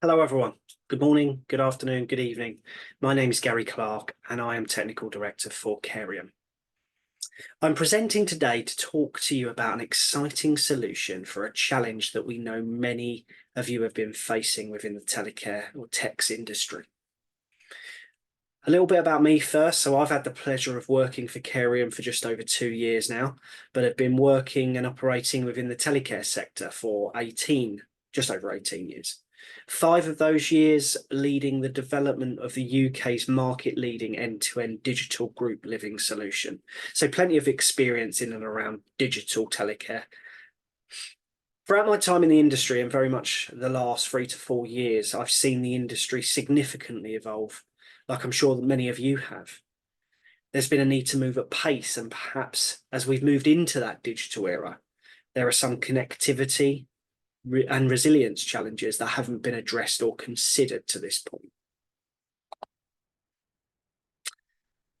Hello, everyone. Good morning, good afternoon, good evening. My name is Gary Clark, and I am Technical Director for Carium. I'm presenting today to talk to you about an exciting solution for a challenge that we know many of you have been facing within the telecare or techs industry. A little bit about me first. So I've had the pleasure of working for Carium for just over 2 years now, but have been working and operating within the telecare sector for just over 18 years. 5 of those years leading the development of the UK's market-leading end-to-end digital group living solution. So plenty of experience in and around digital telecare. Throughout my time in the industry, and very much the last 3 to 4 years, I've seen the industry significantly evolve, like I'm sure that many of you have. There's been a need to move at pace, and perhaps as we've moved into that digital era, there are some connectivity and resilience challenges that haven't been addressed or considered to this point.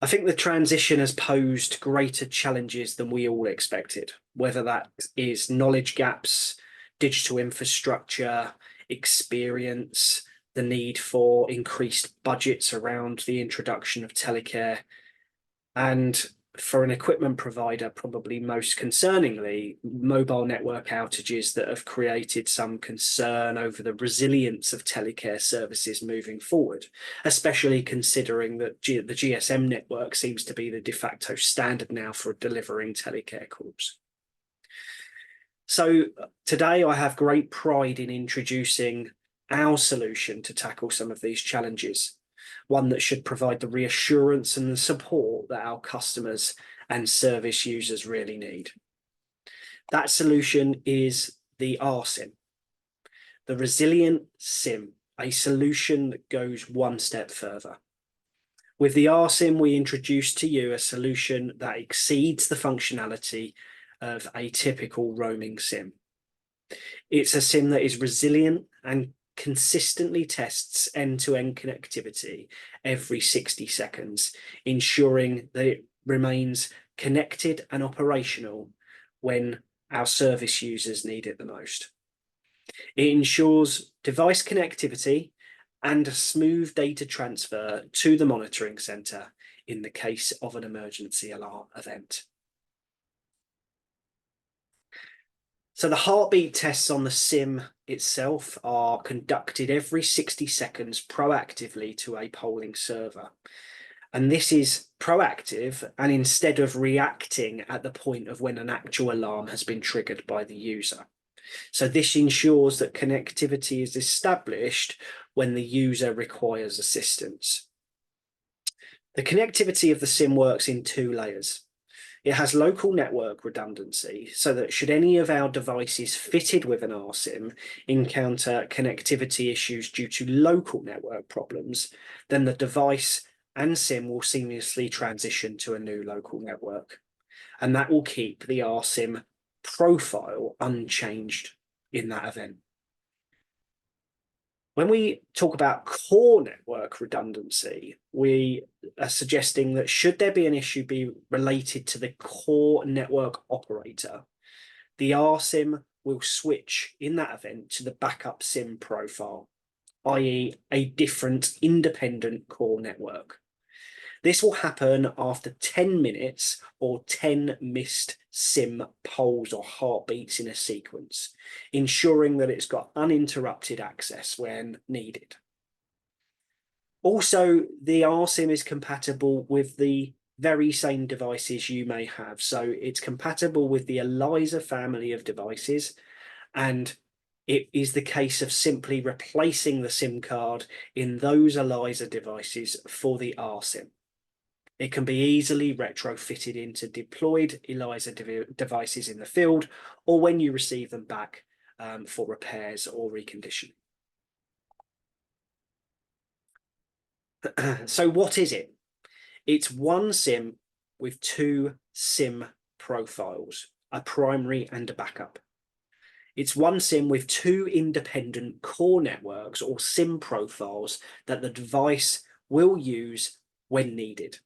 I think the transition has posed greater challenges than we all expected, whether that is knowledge gaps, digital infrastructure, experience, the need for increased budgets around the introduction of telecare, and for an equipment provider, probably most concerningly, mobile network outages that have created some concern over the resilience of telecare services moving forward, especially considering that the GSM network seems to be the de facto standard now for delivering telecare calls. So today I have great pride in introducing our solution to tackle some of these challenges, one that should provide the reassurance and the support that our customers and service users really need. That solution is the rSIM, the Resilient SIM, a solution that goes one step further. With the rSIM, we introduce to you a solution that exceeds the functionality of a typical roaming SIM. It's a SIM that is resilient and consistently tests end-to-end connectivity every 60 seconds, ensuring that it remains connected and operational when our service users need it the most. It ensures device connectivity and a smooth data transfer to the monitoring center in the case of an emergency alarm event. So the heartbeat tests on the SIM itself are conducted every 60 seconds proactively to a polling server. And this is proactive, and instead of reacting at the point of when an actual alarm has been triggered by the user. So this ensures that connectivity is established when the user requires assistance. The connectivity of the SIM works in 2 layers. It has local network redundancy, so that should any of our devices fitted with an rSIM encounter connectivity issues due to local network problems, then the device and SIM will seamlessly transition to a new local network. And that will keep the rSIM profile unchanged in that event. When we talk about core network redundancy, we are suggesting that should there be an issue be related to the core network operator, the rSIM will switch in that event to the backup SIM profile, i.e. a different independent core network. This will happen after 10 minutes or 10 missed SIM polls or heartbeats in a sequence, ensuring that it's got uninterrupted access when needed. Also, the rSIM is compatible with the very same devices you may have. So it's compatible with the ELISA family of devices, and it is the case of simply replacing the SIM card in those ELISA devices for the rSIM. It can be easily retrofitted into deployed ELISA devices in the field, or when you receive them back for repairs or reconditioning. So what is it? It's one SIM with 2 SIM profiles, a primary and a backup. It's one SIM with 2 independent core networks or SIM profiles that the device will use when needed.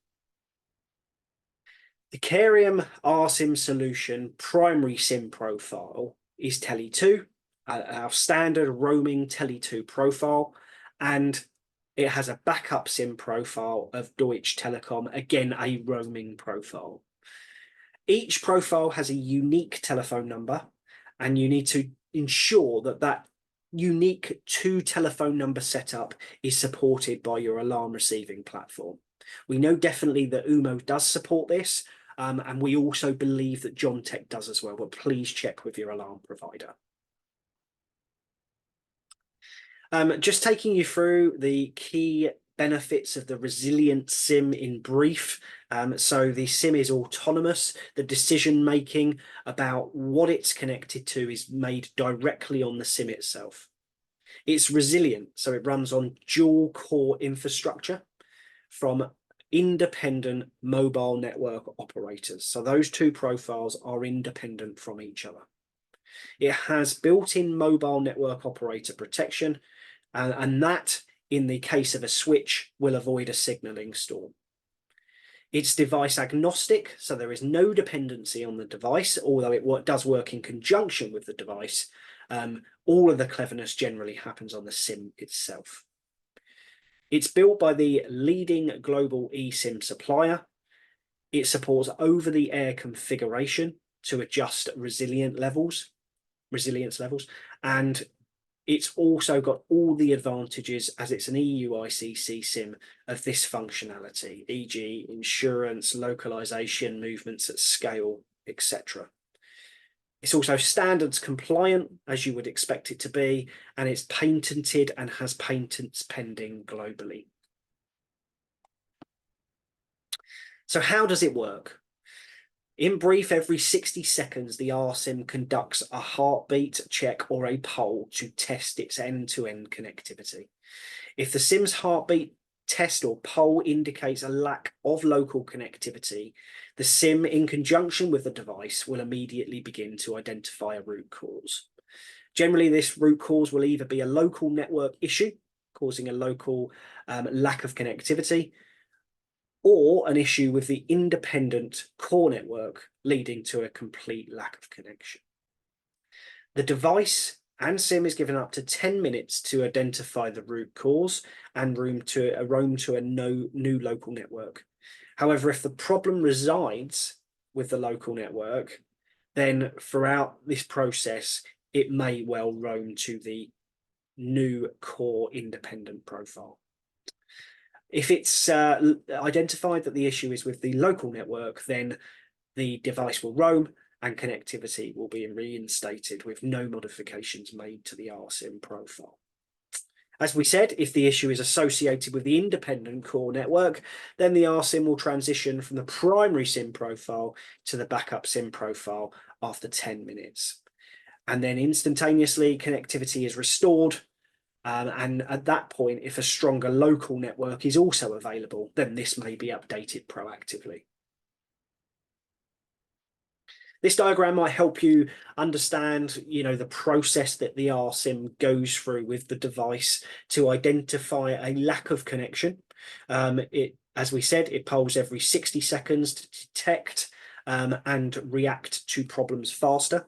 The Carium rSIM solution primary SIM profile is Tele2, our standard roaming Tele2 profile, and it has a backup SIM profile of Deutsche Telekom, again a roaming profile. Each profile has a unique telephone number, and you need to ensure that that unique two telephone number setup is supported by your alarm receiving platform. We know definitely that UMO does support this, and we also believe that JonTech does as well, but please check with your alarm provider. Just taking you through the key benefits of the resilient SIM in brief. So the SIM is autonomous. The decision making about what it's connected to is made directly on the SIM itself. It's resilient, so it runs on dual core infrastructure from independent mobile network operators. So those two profiles are independent from each other. It has built-in mobile network operator protection, and that, in the case of a switch, will avoid a signaling storm. It's device agnostic, so there is no dependency on the device, although it does work in conjunction with the device. All of the cleverness generally happens on the SIM itself. It's built by the leading global eSIM supplier. It supports over-the-air configuration to adjust resilience levels, and it's also got all the advantages, as it's an EU ICC SIM, of this functionality, e.g. insurance, localization, movements at scale, etc. It's also standards compliant, as you would expect it to be, and it's patented and has patents pending globally. So how does it work? In brief, every 60 seconds, the rSIM conducts a heartbeat check or a poll to test its end-to-end connectivity. If the SIM's heartbeat test or poll indicates a lack of local connectivity, the SIM, in conjunction with the device, will immediately begin to identify a root cause. Generally, this root cause will either be a local network issue, causing a local lack of connectivity, or an issue with the independent core network, leading to a complete lack of connection. The device and SIM is given up to 10 minutes to identify the root cause and roam to a new local network. However, if the problem resides with the local network, then throughout this process, it may well roam to the new core independent profile. If it's identified that the issue is with the local network, then the device will roam and connectivity will be reinstated with no modifications made to the rSIM profile. As we said, if the issue is associated with the independent core network, then the rSIM will transition from the primary SIM profile to the backup SIM profile after 10 minutes. And then instantaneously, connectivity is restored. And at that point, if a stronger local network is also available, then this may be updated proactively. This diagram might help you understand, the process that the rSIM goes through with the device to identify a lack of connection. As we said, it polls every 60 seconds to detect and react to problems faster.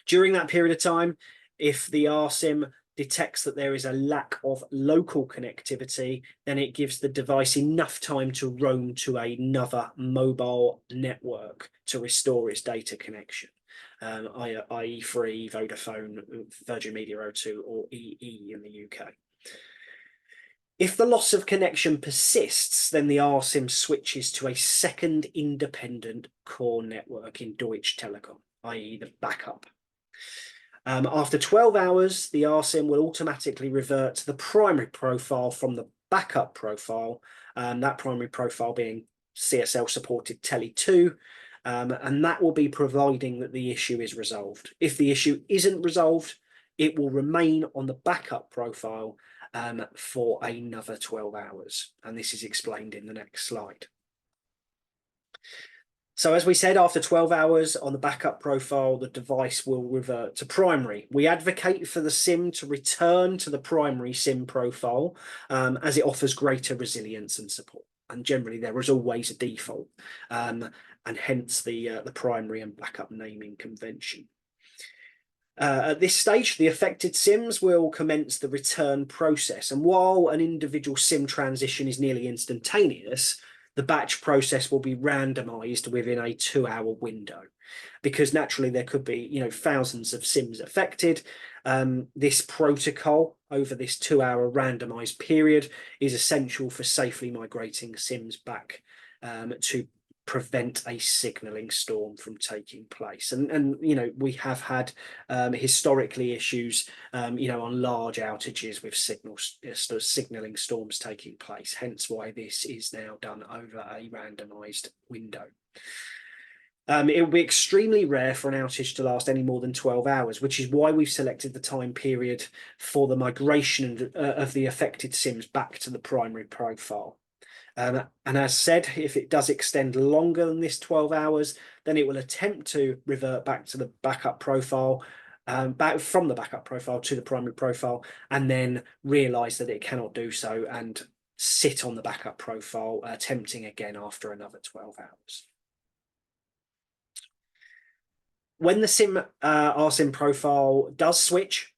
During that period of time, if the rSIM detects that there is a lack of local connectivity, then it gives the device enough time to roam to another mobile network to restore its data connection, i.e. Free, Vodafone, Virgin Media O2, or EE in the UK. If the loss of connection persists, then the rSIM switches to a second independent core network in Deutsche Telekom, i.e. the backup. After 12 hours, the rSIM will automatically revert to the primary profile from the backup profile, that primary profile being CSL supported Tele2, and that will be providing that the issue is resolved. If the issue isn't resolved, it will remain on the backup profile for another 12 hours, and this is explained in the next slide. So as we said, after 12 hours on the backup profile, the device will revert to primary. We advocate for the SIM to return to the primary SIM profile as it offers greater resilience and support. And generally there is always a default, and hence the primary and backup naming convention. At this stage, the affected SIMs will commence the return process. And while an individual SIM transition is nearly instantaneous, the batch process will be randomized within a 2-hour window, because naturally there could be, thousands of SIMs affected. This protocol over this 2-hour randomized period is essential for safely migrating SIMs back to prevent a signaling storm from taking place. And we have had historically issues on large outages with signaling storms taking place, hence why this is now done over a randomized window. It will be extremely rare for an outage to last any more than 12 hours, which is why we've selected the time period for the migration of the affected SIMs back to the primary profile. And as said, if it does extend longer than this 12 hours, then it will attempt to revert back to the backup profile, back from the backup profile to the primary profile, and then realize that it cannot do so and sit on the backup profile, attempting again after another 12 hours. When the rSIM profile does switch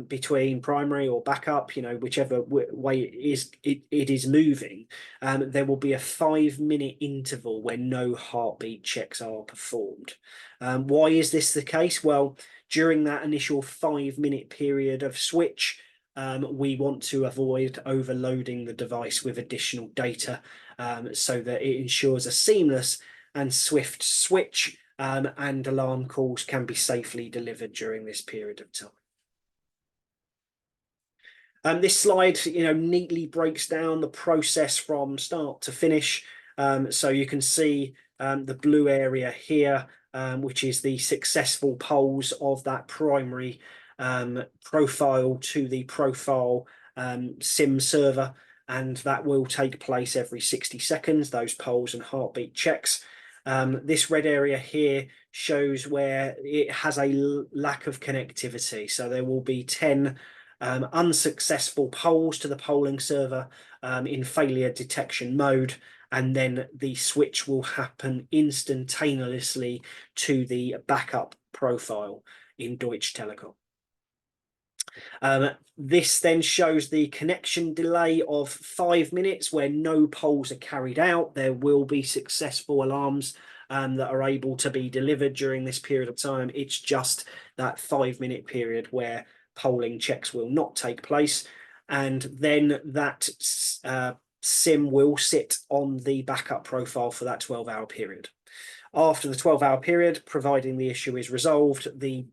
between primary or backup, whichever way it is moving, there will be a 5-minute interval where no heartbeat checks are performed. Why is this the case? Well, during that initial 5-minute period of switch, we want to avoid overloading the device with additional data, so that it ensures a seamless and swift switch, and alarm calls can be safely delivered during this period of time. This slide, neatly breaks down the process from start to finish. So you can see the blue area here, which is the successful polls of that primary profile to the profile SIM server, and that will take place every 60 seconds, those polls and heartbeat checks. This red area here shows where it has a lack of connectivity. So there will be 10 unsuccessful polls to the polling server in failure detection mode, and then the switch will happen instantaneously to the backup profile in Deutsche Telekom. This then shows the connection delay of 5 minutes where no polls are carried out. There will be successful alarms that are able to be delivered during this period of time. It's just that 5-minute period where polling checks will not take place, and then that SIM will sit on the backup profile for that 12-hour period. After the 12-hour period, providing the issue is resolved, the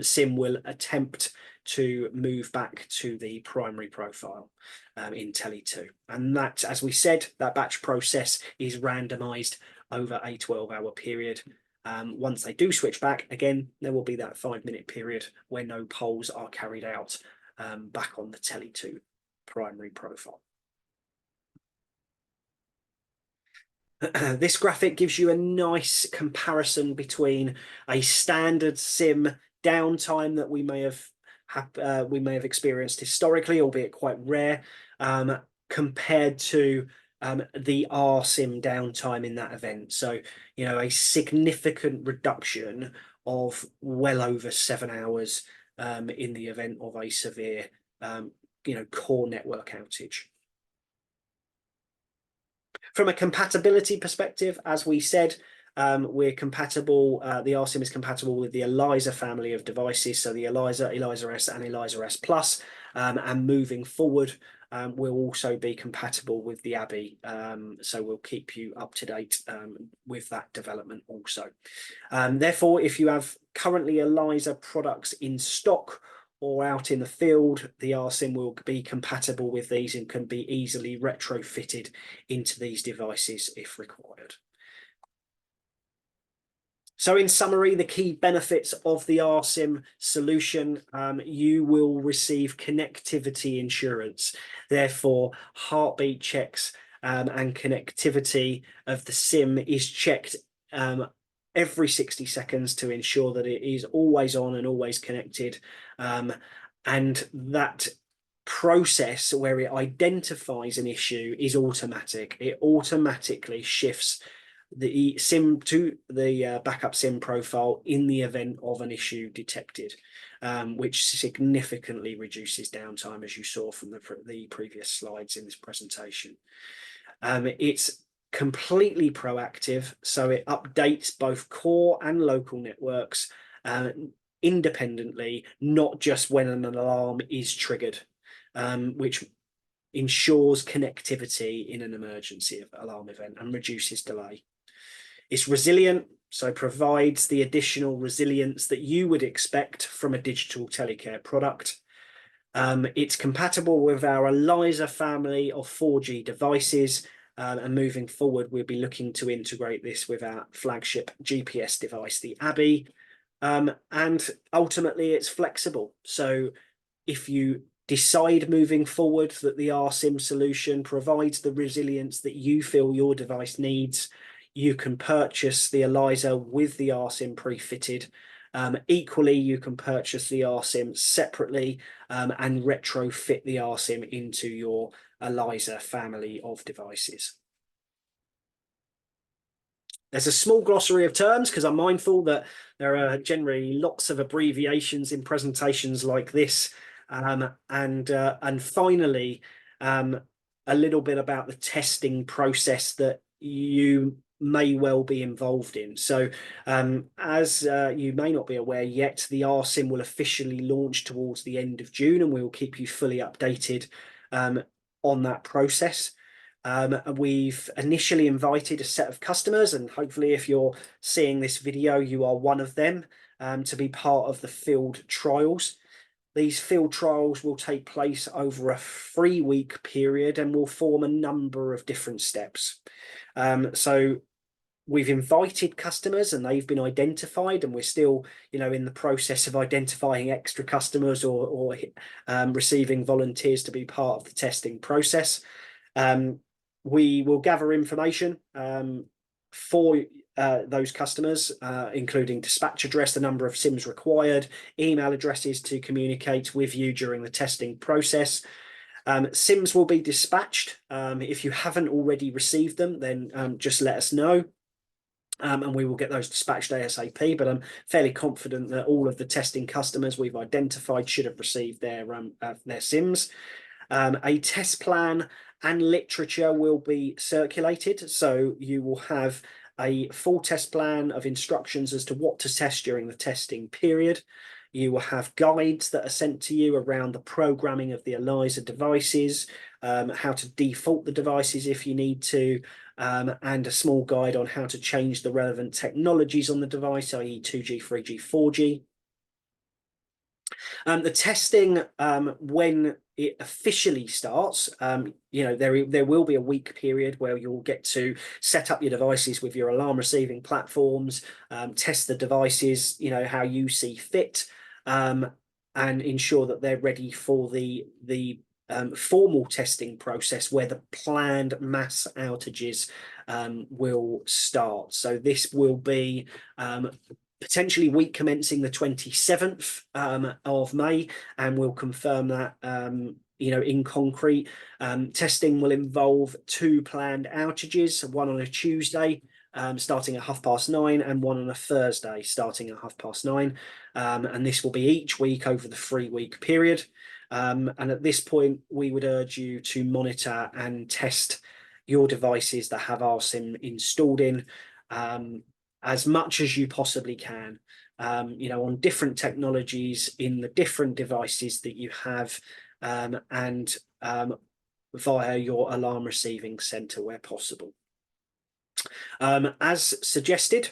SIM will attempt to move back to the primary profile in Tele2. And that, as we said, that batch process is randomized over a 12-hour period. Once they do switch back, again, there will be that 5-minute period where no polls are carried out back on the Tele2 primary profile. This graphic gives you a nice comparison between a standard SIM downtime that we may have experienced historically, albeit quite rare, compared to the rSIM downtime in that event. So, a significant reduction of well over 7 hours in the event of a severe, core network outage. From a compatibility perspective, as we said, we're compatible, the rSIM is compatible with the ELISA family of devices, so the ELISA, ELISA S and ELISA S Plus, and moving forward, we'll also be compatible with the ABI, so we'll keep you up to date with that development also. Therefore, if you have currently ELISA products in stock or out in the field, the rSIM will be compatible with these and can be easily retrofitted into these devices if required. So in summary, the key benefits of the rSIM solution, you will receive connectivity insurance. Therefore, heartbeat checks and connectivity of the SIM is checked every 60 seconds to ensure that it is always on and always connected. And that process where it identifies an issue is automatic. It automatically shifts the SIM to the backup SIM profile in the event of an issue detected. which significantly reduces downtime, as you saw from the previous slides in this presentation. It's completely proactive, so it updates both core and local networks independently, not just when an alarm is triggered, which ensures connectivity in an emergency alarm event and reduces delay. It's resilient, so provides the additional resilience that you would expect from a digital telecare product. It's compatible with our ELISA family of 4G devices, and moving forward, we'll be looking to integrate this with our flagship GPS device, the Abbey. And ultimately, it's flexible. So if you decide moving forward that the rSIM solution provides the resilience that you feel your device needs, you can purchase the ELISA with the rSIM pre-fitted. Equally, you can purchase the rSIM separately and retrofit the rSIM into your ELISA family of devices. There's a small glossary of terms because I'm mindful that there are generally lots of abbreviations in presentations like this. And finally, a little bit about the testing process that you may well be involved in. So as you may not be aware yet, the rSIM will officially launch towards the end of June, and we will keep you fully updated on that process. We've initially invited a set of customers, and hopefully if you're seeing this video, you are one of them, to be part of the field trials. These field trials will take place over a 3-week period and will form a number of different steps. So we've invited customers and they've been identified, and we're still, in the process of identifying extra customers or receiving volunteers to be part of the testing process. We will gather information for those customers, including dispatch address, the number of SIMs required, email addresses to communicate with you during the testing process. SIMs will be dispatched. If you haven't already received them, then just let us know. And we will get those dispatched ASAP, but I'm fairly confident that all of the testing customers we've identified should have received their SIMs. A test plan and literature will be circulated, so you will have a full test plan of instructions as to what to test during the testing period. You will have guides that are sent to you around the programming of the ELISA devices, how to default the devices if you need to, and a small guide on how to change the relevant technologies on the device, i.e. 2G, 3G, 4G. The testing, when it officially starts, there will be a week period where you'll get to set up your devices with your alarm receiving platforms, test the devices, how you see fit, and ensure that they're ready for the formal testing process where the planned mass outages will start. So this will be potentially week commencing the 27th of May, and we'll confirm that in concrete. Testing will involve 2 planned outages, one on a Tuesday starting at 9:30 and one on a Thursday starting at 9:30, and this will be each week over the 3-week period. And at this point, we would urge you to monitor and test your devices that have rSIM installed in as much as you possibly can, on different technologies in the different devices that you have, and via your alarm receiving center where possible. As suggested,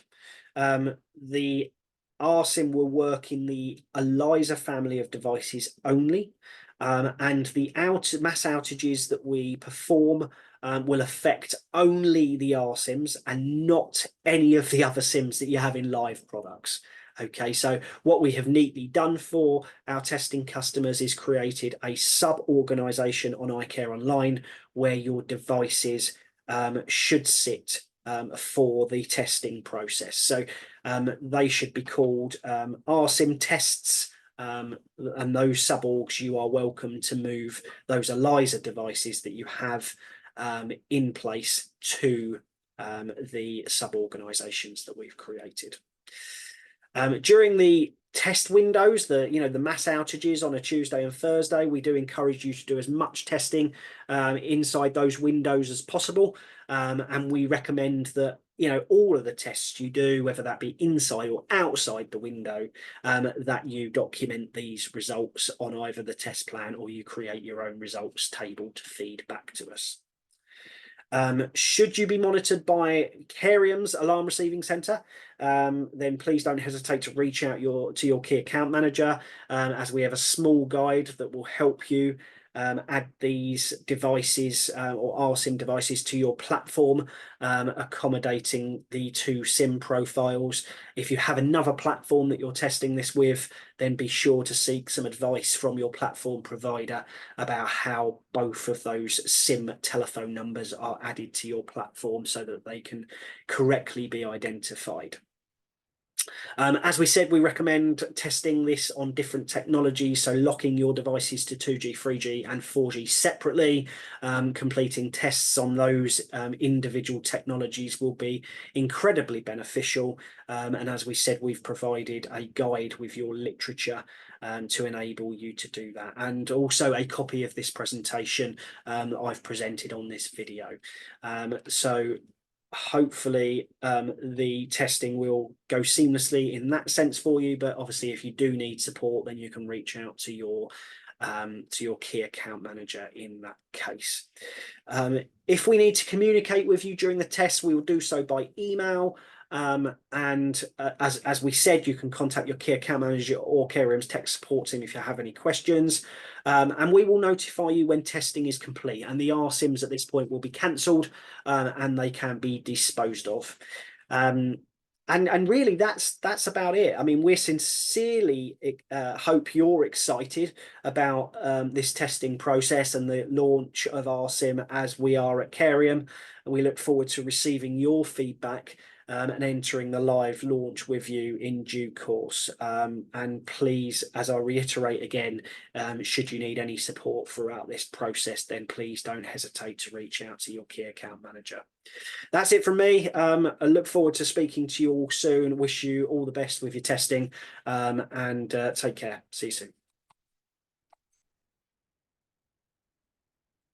the rSIM will work in the ELISA family of devices only, and the mass outages that we perform will affect only the rSIMs and not any of the other SIMs that you have in live products. Okay, so what we have neatly done for our testing customers is created a sub-organisation on iCare Online where your devices should sit for the testing process. So they should be called rSIM tests, and those sub-orgs, you are welcome to move those ELISA devices that you have in place to the sub-organisations that we've created. During the test windows, the mass outages on a Tuesday and Thursday, we do encourage you to do as much testing inside those windows as possible. And we recommend that all of the tests you do, whether that be inside or outside the window, that you document these results on either the test plan or you create your own results table to feed back to us. Should you be monitored by Carium's alarm receiving centre, then please don't hesitate to reach out to your key account manager, as we have a small guide that will help you add these devices or rSIM devices to your platform, accommodating the 2 SIM profiles. If you have another platform that you're testing this with, then be sure to seek some advice from your platform provider about how both of those SIM telephone numbers are added to your platform so that they can correctly be identified. As we said, we recommend testing this on different technologies, so locking your devices to 2G, 3G and 4G separately. Completing tests on those individual technologies will be incredibly beneficial. And as we said, we've provided a guide with your literature to enable you to do that, and also a copy of this presentation that I've presented on this video. So hopefully the testing will go seamlessly in that sense for you, but obviously if you do need support, then you can reach out to your key account manager in that case. If we need to communicate with you during the test, we will do so by email. As we said, you can contact your key account manager or Carium's tech support team if you have any questions. And we will notify you when testing is complete, and the rSIMs at this point will be cancelled and they can be disposed of. And really that's about it. I mean, we're sincerely hope you're excited about this testing process and the launch of rSIM as we are at Carium. And we look forward to receiving your feedback and entering the live launch with you in due course. And please, as I reiterate again, should you need any support throughout this process, then please don't hesitate to reach out to your key account manager. That's it from me. I look forward to speaking to you all soon. Wish you all the best with your testing, and take care. See you soon.